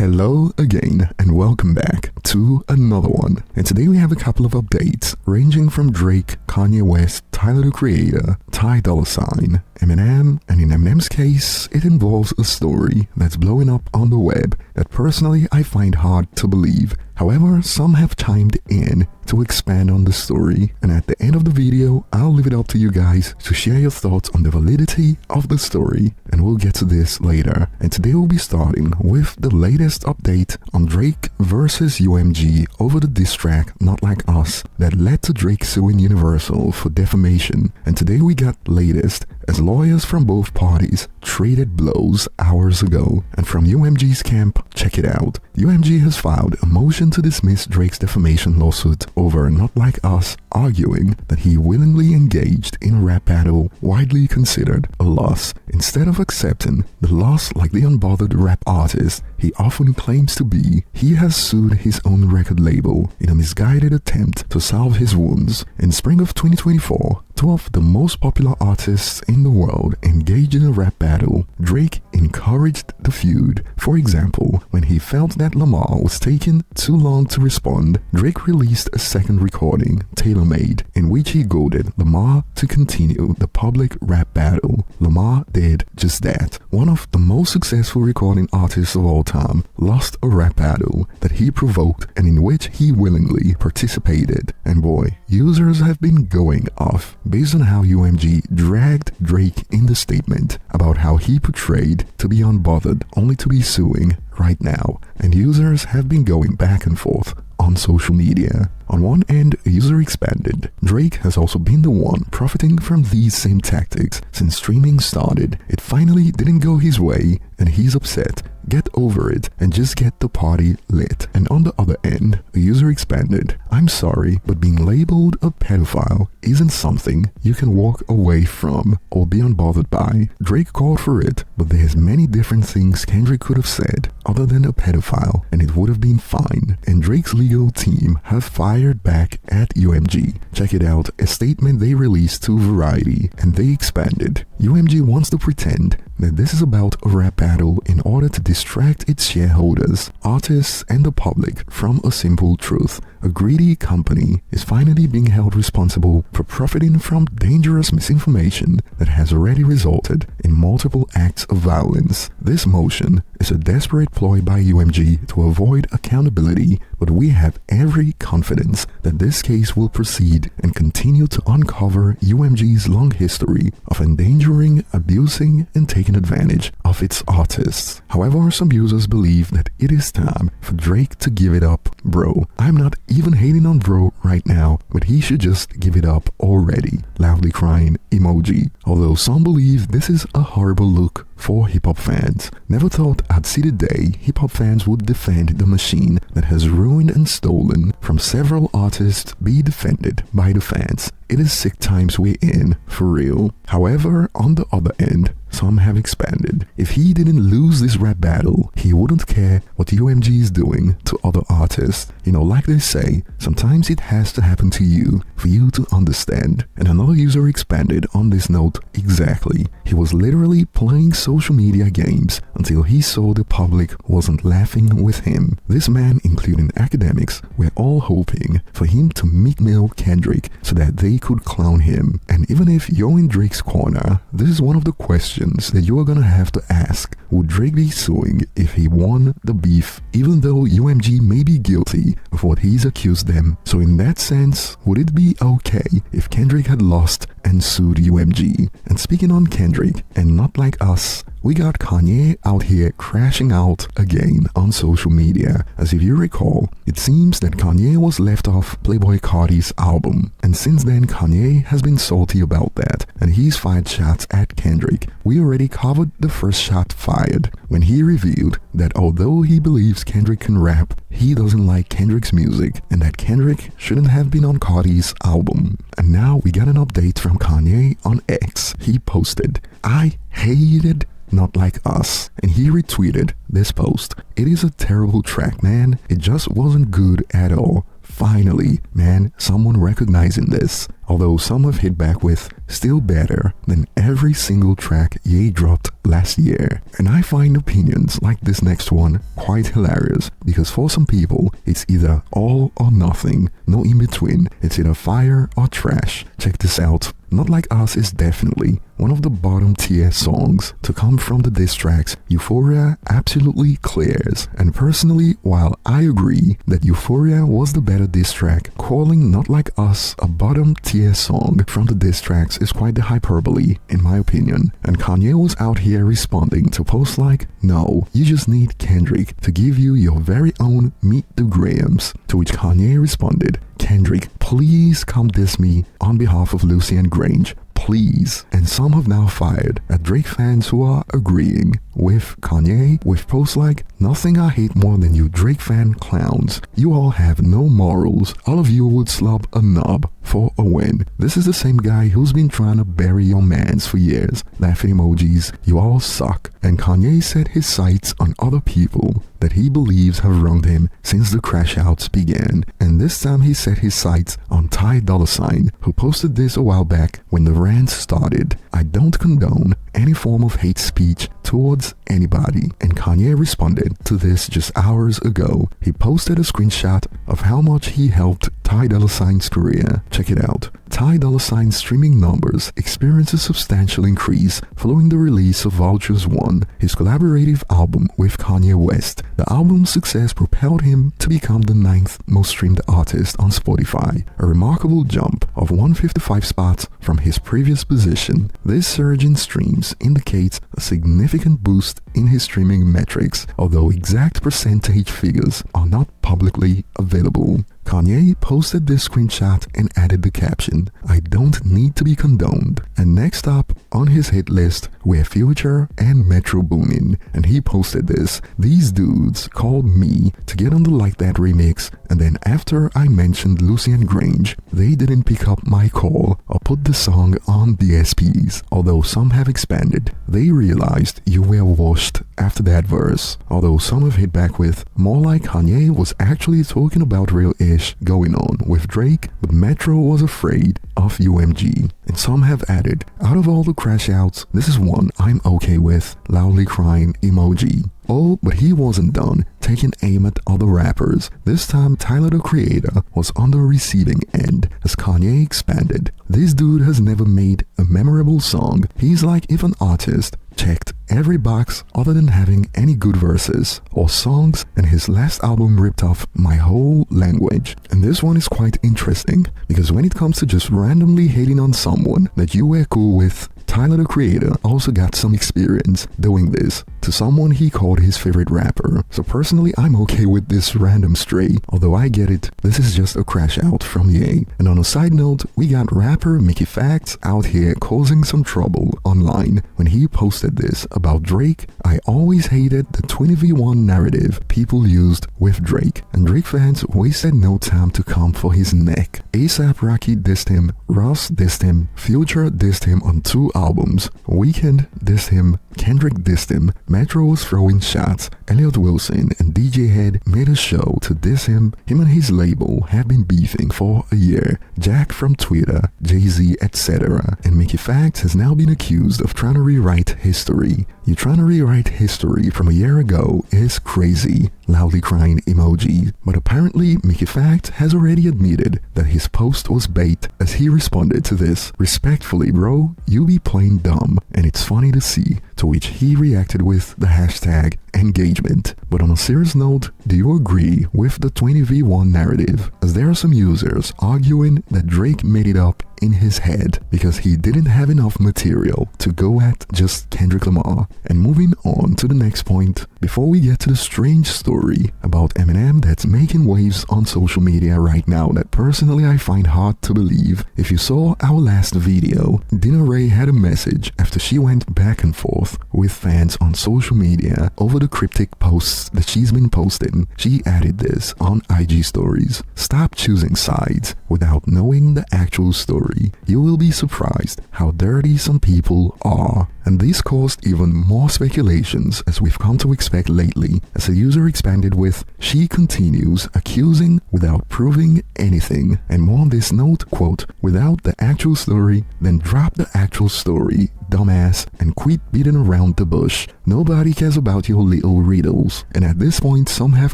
Hello again and welcome back to another one. And today we have a couple of updates ranging from Drake, Kanye West, Tyler the Creator, Ty Dolla $ign, Eminem, and in Eminem's case, it involves a story that's blowing up on the web that personally I find hard to believe. However, some have chimed in to expand on the story, and at the end of the video, I'll leave it up to you guys to share your thoughts on the validity of the story, and we'll get to this later. And today we'll be starting with the latest update on Drake versus UMG over the diss track Not Like Us that led to Drake suing Universal for defamation. And today we got latest as lawyers from both parties traded blows hours ago. And from UMG's camp, check it out. UMG has filed a motion to dismiss Drake's defamation lawsuit over Not Like Us, arguing that he willingly engaged in a rap battle widely considered a loss. Instead of accepting the loss like the unbothered rap artist he often claims to be, he has sued his own record label in a misguided attempt to salve his wounds. In spring of 2024, two of the most popular artists in the world engaged in a rap battle. Drake encouraged the feud. For example, when he felt that Lamar was taking too long to respond, Drake released a second recording, tailor-made, in which he goaded Lamar to continue the public rap battle. Lamar did just that. One of the most successful recording artists of all time lost a rap battle that he provoked and in which he willingly participated. And boy, users have been going off based on how UMG dragged Drake in the statement about how he portrayed to be unbothered only to be suing right now, and users have been going back and forth on social media. On one end, a user expanded. Drake has also been the one profiting from these same tactics since streaming started. It finally didn't go his way and he's upset. Get over it and just get the party lit. And on the other end, a user expanded. I'm sorry, but being labeled a pedophile isn't something you can walk away from or be unbothered by. Drake called for it, but there's many different things Kendrick could have said other than a pedophile and it would have been fine. And Drake's legal team have fired back at UMG. Check it out, a statement they released to Variety, and they expanded. UMG wants to pretend that this is about a rap battle in order to distract its shareholders, artists, and the public from a simple truth. A greedy company is finally being held responsible for profiting from dangerous misinformation that has already resulted in multiple acts of violence. This motion is a desperate ploy by UMG to avoid accountability, but we have every confidence that this case will proceed and continue to uncover UMG's long history of endangering, abusing, and taking advantage of its artists. However, some users believe that it is time for Drake to give it up. Bro, I'm not even hating on bro right now, but he should just give it up already. Loudly crying emoji. Although some believe this is a horrible look for hip-hop fans. Never thought I'd see the day hip-hop fans would defend the machine that has ruined and stolen from several artists be defended by the fans. It is sick times we're in, for real. However, on the other end, some have expanded. If he didn't lose this rap battle, he wouldn't care what UMG is doing to other artists. You know, like they say, sometimes it has to happen to you for you to understand. And another user expanded on this note exactly. He was literally playing social media games until he saw the public wasn't laughing with him. This man, including academics, were all hoping for him to Meek Mill Kendrick so that they could clown him. And even if you're in Drake's corner, this is one of the questions that you are gonna have to ask. Would Drake be suing if he won the beef, even though UMG may be guilty of what he's accused them? So in that sense, would it be okay if Kendrick had lost and sued UMG? And speaking on Kendrick and Not Like Us, we got Kanye out here crashing out again on social media. As if you recall, it seems that Kanye was left off Playboi Carti's album, and since then Kanye has been salty about that, and he's fired shots at Kendrick. We already covered the first shot fired when he revealed that although he believes Kendrick can rap, he doesn't like Kendrick's music and that Kendrick shouldn't have been on Carti's album. And now we got an update from Kanye on X. He posted, "I hated Not Like Us," and he retweeted this post. "It is a terrible track, man. It just wasn't good at all. Finally, man, someone recognizing this. although some have hit back with still better than every single track Ye dropped last year. And I find opinions like this next one quite hilarious, because for some people it's either all or nothing, no in between. It's either fire or trash. Check this out. Not Like Us is definitely one of the bottom tier songs to come from the diss tracks Euphoria absolutely clears. And personally, while I agree that Euphoria was the better diss track, calling Not Like Us a bottom tier song from the diss tracks is quite the hyperbole in my opinion. And Kanye was out here responding to posts like, "No, you just need Kendrick to give you your very own Meet the Grahams," to which Kanye responded, "Kendrick, please come diss me on behalf of Lucy and Grange, please." And some have now fired at Drake fans who are agreeing with Kanye with posts like, "Nothing I hate more than you Drake fan clowns. You all have no morals. All of you would slob a knob for a win." This is the same guy who's been trying to bury your mans for years. Laughing emojis, you all suck. And Kanye set his sights on other people that he believes have wronged him since the crash outs began. And this time he set his sights on Ty$, who posted this a while back when the rant started. "I don't condone any form of hate speech towards anybody." And Kanye responded to this just hours ago. He posted a screenshot of how much he helped Ty$'s career. Check it out. Ty$'s streaming numbers experienced a substantial increase following the release of Vultures 1, his collaborative album with Kanye West. The album's success propelled him to become the 9th most streamed artist on Spotify, a remarkable jump of 155 spots from his previous position. This surge in streams indicates a significant boost in his streaming metrics, although exact percentage figures are not publicly available. Kanye posted this screenshot and added the caption, "I don't need to be condoned." And next up on his hit list were Future and Metro Boomin, and he posted this, "These dudes called me to get on the Like That remix, and then after I mentioned Lucy and Grange, they didn't pick up my call or put the song on DSPs. Although some have expanded, they realized you were washed after that verse." Although some have hit back with, more like Kanye was actually talking about real ish going on with Drake, but Metro was afraid of UMG. And some have added, "Out of all the crash outs, this is one I'm okay with, loudly crying emoji." Oh, but he wasn't done taking aim at other rappers. This time Tyler the Creator was on the receiving end as Kanye expanded. "This dude has never made a memorable song. He's like if an artist checked every box other than having any good verses or songs, and his last album ripped off my whole language." And this one is quite interesting, because when it comes to just randomly hating on someone that you were cool with, Tyler the Creator also got some experience doing this to someone he called his favorite rapper. So personally, I'm okay with this random stray, although I get it, this is just a crash out from Ye. And on a side note, we got rapper Factz out here causing some trouble online when he posted this about Drake. "I always hated the 20v1 narrative people used with Drake, and Drake fans wasted no time to come for his neck. A$AP Rocky dissed him, Ross dissed him, Future dissed him on 2 albums, Weeknd dissed him, Kendrick dissed him, Metro was throwing shots, Elliot Wilson and DJ Head made a show to diss him. Him and his label have been beefing for a year, Jack from Twitter, Jay-Z, etc. And Factz has now been accused of trying to rewrite history. You trying to rewrite history from a year ago is crazy, loudly crying emoji. But apparently Factz has already admitted that his post was bait, as he responded to this, "Respectfully bro, you be plain dumb, and it's funny to see," to which he reacted with the hashtag engagement. But on a serious note, do you agree with the 20v1 narrative? As there are some users arguing that Drake made it up in his head because he didn't have enough material to go at just Kendrick Lamar. And moving on to the next point, before we get to the strange story about Eminem that's making waves on social media right now that personally I find hard to believe. If you saw our last video, Dina Rae had a message after she went back and forth with fans on social media over the cryptic posts that she's been posting. She added this on IG stories: "Stop choosing sides without knowing the actual actual story, you will be surprised how dirty some people are. And this caused even more speculations, as we've come to expect lately, as the user expanded with, "She continues accusing without proving anything." And more on this note, quote, "Without the actual story, then drop the actual story, dumbass, and quit beating around the bush. Nobody cares about your little riddles." And at this point, some have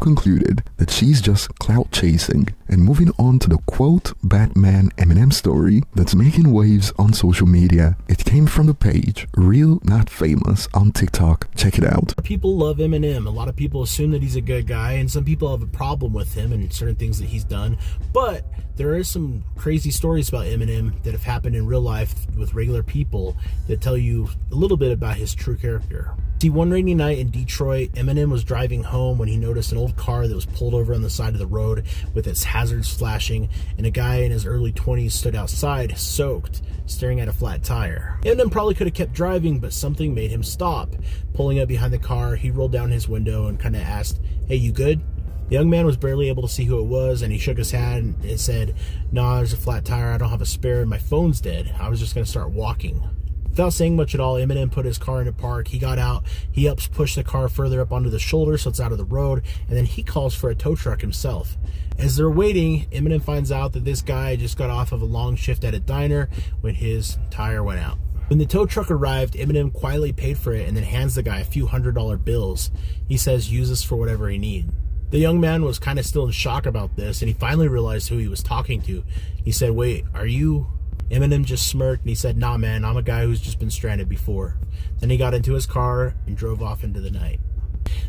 concluded that she's just clout chasing. And moving on to the quote Batman Eminem story that's making waves on social media. It came from the page Real Not Famous on TikTok. Check it out. People love Eminem. A lot of people assume that he's a good guy, and some people have a problem with him and certain things that he's done. But there are some crazy stories about Eminem that have happened in real life with regular people that tell you a little bit about his true character. See, one rainy night in Detroit, Eminem was driving home when he noticed an old car that was pulled over on the side of the road with its hazards flashing, and a guy in his early 20s stood outside, soaked, staring at a flat tire. Eminem probably could have kept driving, but something made him stop. Pulling up behind the car, he rolled down his window and kind of asked, "Hey, you good?" The young man was barely able to see who it was, and he shook his head and said, "Nah, there's a flat tire, I don't have a spare, and my phone's dead. I was just going to start walking." Without saying much at all, Eminem put his car into park. He got out, he helps push the car further up onto the shoulder so it's out of the road, and then he calls for a tow truck himself. As they're waiting, Eminem finds out that this guy just got off of a long shift at a diner when his tire went out. When the tow truck arrived, Eminem quietly paid for it and then hands the guy a few $100 bills. He says, "Use this for whatever you need." The young man was kind of still in shock about this, and he finally realized who he was talking to. He said, "Wait, are you?" Eminem just smirked and he said, "Nah, man, I'm a guy who's just been stranded before." Then he got into his car and drove off into the night.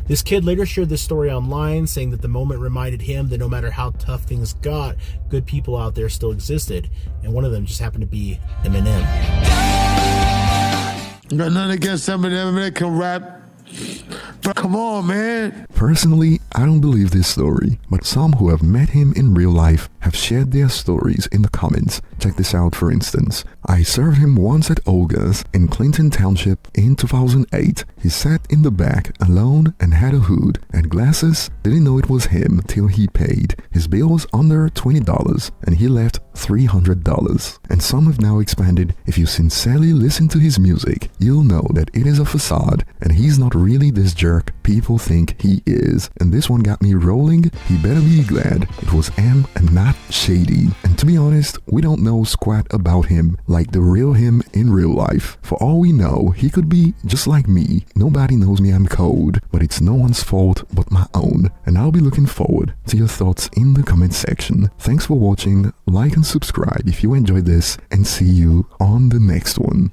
This kid later shared this story online, saying that the moment reminded him that no matter how tough things got, good people out there still existed, and one of them just happened to be Eminem. Got nothing against Eminem, that can rap. But come on, man. Personally, I don't believe this story, but some who have met him in real life have shared their stories in the comments. Check this out, for instance. "I served him once at Olga's in Clinton Township in 2008. He sat in the back alone and had a hood and glasses. Didn't know it was him till he paid. His bill was under $20 and he left $300. And some have now expanded. If you sincerely listen to his music, you'll know that it is a facade and he's not really this jerk people think he is. And this one got me rolling. He better be glad it was M and not Shady. And to be honest, we don't know squat about him like the real him in real life. For all we know, he could be just like me. Nobody knows me, I'm cold, but it's no one's fault but my own. And I'll be looking forward to your thoughts in the comment section. Thanks for watching, like and subscribe if you enjoyed this, and see you on the next one.